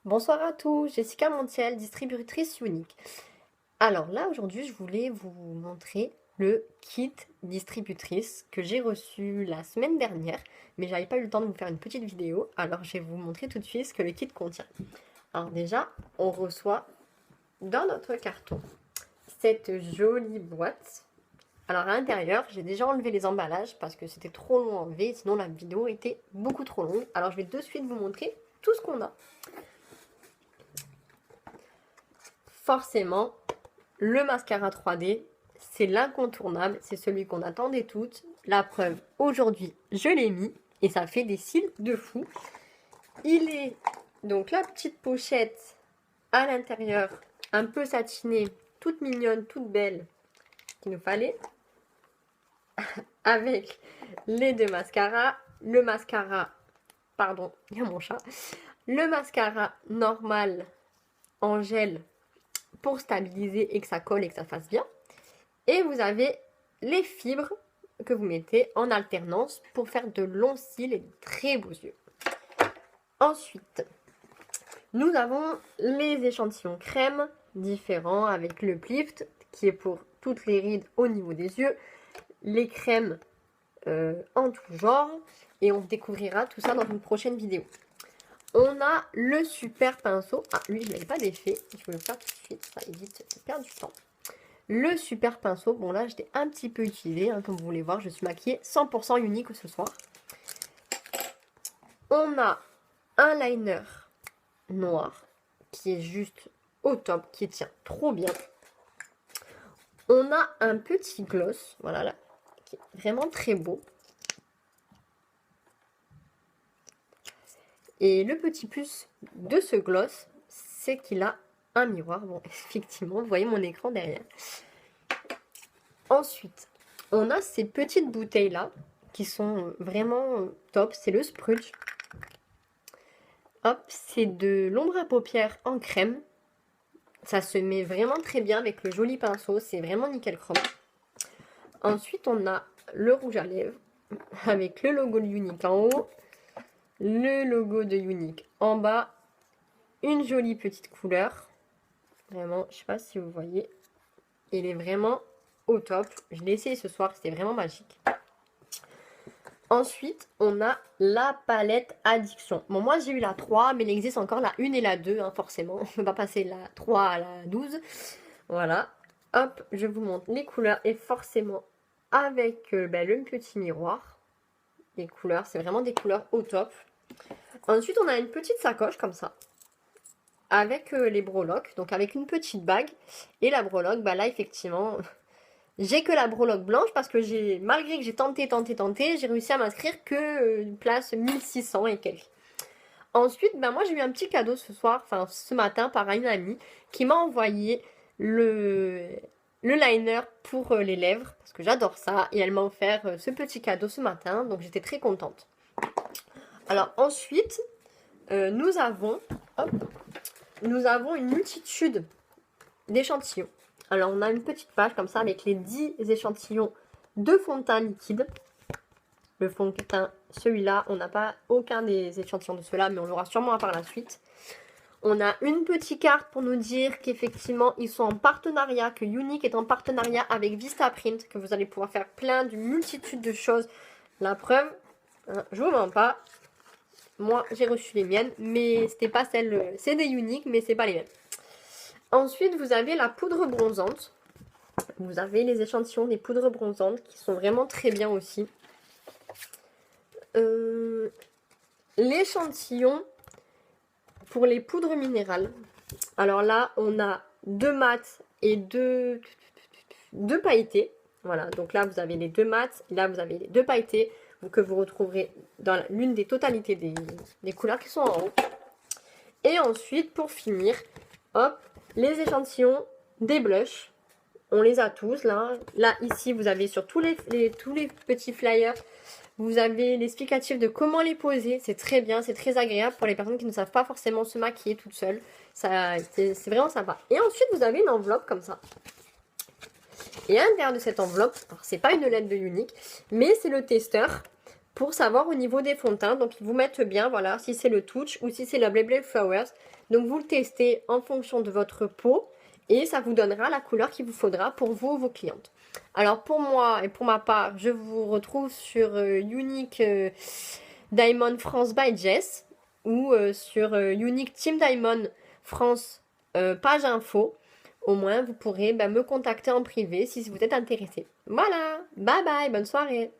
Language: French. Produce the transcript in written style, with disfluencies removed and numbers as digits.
Bonsoir à tous, Jessica Montiel, distributrice unique. Alors là, aujourd'hui, je voulais vous montrer le kit distributrice que j'ai reçu la semaine dernière, mais j'avais pas eu le temps de vous faire une petite vidéo, alors je vais vous montrer tout de suite ce que le kit contient. Alors déjà, on reçoit dans notre carton cette jolie boîte. Alors à l'intérieur, j'ai déjà enlevé les emballages parce que c'était trop long à enlever, sinon la vidéo était beaucoup trop longue. Alors je vais de suite vous montrer tout ce qu'on a. Forcément, le mascara 3D, c'est l'incontournable, c'est celui qu'on attendait toutes. La preuve, aujourd'hui, je l'ai mis et ça fait des cils de fou. Il est donc la petite pochette à l'intérieur, un peu satinée, toute mignonne, toute belle, qu'il nous fallait. Avec les deux mascaras, le mascara, pardon, il y a mon chat, le mascara normal en gel pour stabiliser et que ça colle et que ça fasse bien. Et vous avez les fibres que vous mettez en alternance pour faire de longs cils et de très beaux yeux. Ensuite, nous avons les échantillons crème différents avec le Plift qui est pour toutes les rides au niveau des yeux, les crèmes en tout genre et on découvrira tout ça dans une prochaine vidéo. On a le super pinceau. Ah, lui, je n'avais pas d'effet. Je vais le faire tout de suite. Ça évite de perdre du temps. Le super pinceau. Bon, là, j'étais un petit peu utilisée. Comme vous voulez voir, je suis maquillée 100% unique ce soir. On a un liner noir qui est juste au top, qui tient trop bien. On a un petit gloss. Voilà, là, qui est vraiment très beau. Et le petit plus de ce gloss, c'est qu'il a un miroir. Bon, effectivement, vous voyez mon écran derrière. Ensuite, on a ces petites bouteilles-là, qui sont vraiment top. C'est le Sprudge. Hop, c'est de l'ombre à paupières en crème. Ça se met vraiment très bien avec le joli pinceau. C'est vraiment nickel chrome. Ensuite, on a le rouge à lèvres, avec le logo de Unique en haut. Le logo de Unique en bas, une jolie petite couleur, vraiment, je sais pas si vous voyez, il est vraiment au top, je l'ai essayé ce soir, c'était vraiment magique. Ensuite, on a la palette Addiction. Bon, moi j'ai eu la 3, mais il existe encore la 1 et la 2, hein, forcément, on ne peut pas passer la 3 à la 12, voilà. Hop, je vous montre les couleurs, et forcément, avec le petit miroir, les couleurs, c'est vraiment des couleurs au top. Ensuite, on a une petite sacoche comme ça, avec les breloques, donc avec une petite bague. Et la breloque, bah là, effectivement, j'ai que la breloque blanche parce que malgré que j'ai tenté, j'ai réussi à m'inscrire que place 1600 et quelques. Ensuite, bah moi, j'ai eu un petit cadeau ce matin, par une amie qui m'a envoyé le liner pour les lèvres, parce que j'adore ça, et elle m'a offert ce petit cadeau ce matin, donc j'étais très contente. Alors ensuite, nous avons une multitude d'échantillons. Alors on a une petite page comme ça avec les 10 échantillons de fond de teint liquide. Le fond de teint, celui-là, on n'a pas aucun des échantillons de ceux-là, mais on l'aura sûrement par la suite. On a une petite carte pour nous dire qu'effectivement ils sont en partenariat, que Unique est en partenariat avec Vistaprint, que vous allez pouvoir faire plein d'une multitude de choses. La preuve, hein, je vous mens pas. Moi, j'ai reçu les miennes, mais c'était pas celles... C'est des Uniques, mais c'est pas les mêmes. Ensuite, vous avez la poudre bronzante. Vous avez les échantillons des poudres bronzantes qui sont vraiment très bien aussi. L'échantillon pour les poudres minérales. Alors là, on a 2 mats et 2 pailletés. Voilà, donc là, vous avez les 2 mats. Et là, vous avez les 2 pailletés que vous retrouverez dans l'une des totalités des couleurs qui sont en haut. Et ensuite, pour finir, hop, les échantillons des blushs. On les a tous là. Là, ici, vous avez sur tous les petits flyers, vous avez l'explicatif de comment les poser. C'est très bien, c'est très agréable pour les personnes qui ne savent pas forcément se maquiller toutes seules. C'est vraiment sympa. Et ensuite, vous avez une enveloppe comme ça. Et à l'intérieur de cette enveloppe, alors c'est pas une lettre de Unique, mais c'est le testeur pour savoir au niveau des fonds de teint. Donc ils vous mettent bien, voilà, si c'est le Touch ou si c'est la Blé Flowers. Donc vous le testez en fonction de votre peau et ça vous donnera la couleur qu'il vous faudra pour vous ou vos clientes. Alors pour moi et pour ma part, je vous retrouve sur Unique Diamond France by Jess ou sur Unique Team Diamond France page info. Au moins, vous pourrez me contacter en privé si vous êtes intéressé. Voilà, bye bye, bonne soirée.